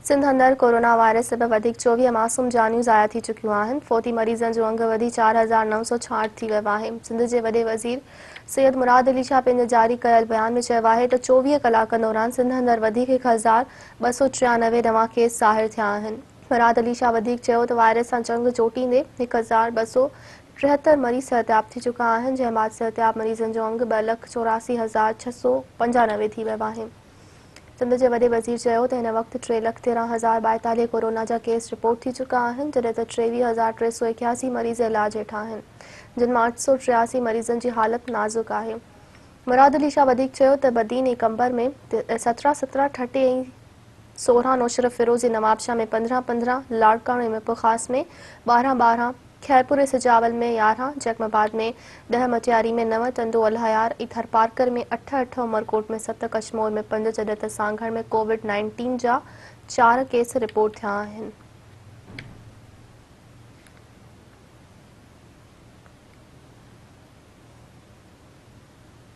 सिंध अंदर corona virus सबब 24 मासूम जानियूं ज़ाया थी चुकियूं आहिनि। फोती मरीज़नि जो अंग वधी 4,966 थी वियो आहे। सिंध जे वॾे वज़ीर सैयद मुराद अली शाह पंहिंजे जारी कयल बयान में चयो आहे त 24 कलाकनि दौरान सिंध अंदर वधीक 1,293 नवां केस ज़ाहिर थिया आहिनि। मुराद अली शाह वधीक चयो त वायरस सां जंग चोटींदे 1,273 मरीज़ सिहतयाब थी चुका आहिनि, जंहिं बाद सिहतयाब मरीज़नि जो अंग 2,84,695 थी वियो आहे। सिंध जे वॾे वज़ीर चयो त हिन वक़्तु 3,13,042 कोरोना जा केस रिपोर्ट थी चुका आहिनि, जॾहिं त 23,381 मरीज़ इलाज हेठि आहिनि, जिन मां 883 मरीज़नि जी हालत नाज़ुक आहे। मुराद अली शाह वधीक चयो त बदीन ऐं कंबर में 17 ठटे ऐं 16 नौशर फिरोज़ी नवाबशाह में 15, लाड़काणे में पुखास में 12, खैरपुर ऐं सिजावल में 11, जैकमाबाद में 10, मटियारी में 9, टंडो अल्हायार ऐं थरपारकर में 8, उमरकोट में 7, कशमोर में 5, जॾहिं त सांघड़ में कोविड-19 जा 4 केस रिपोर्ट थिया आहिनि।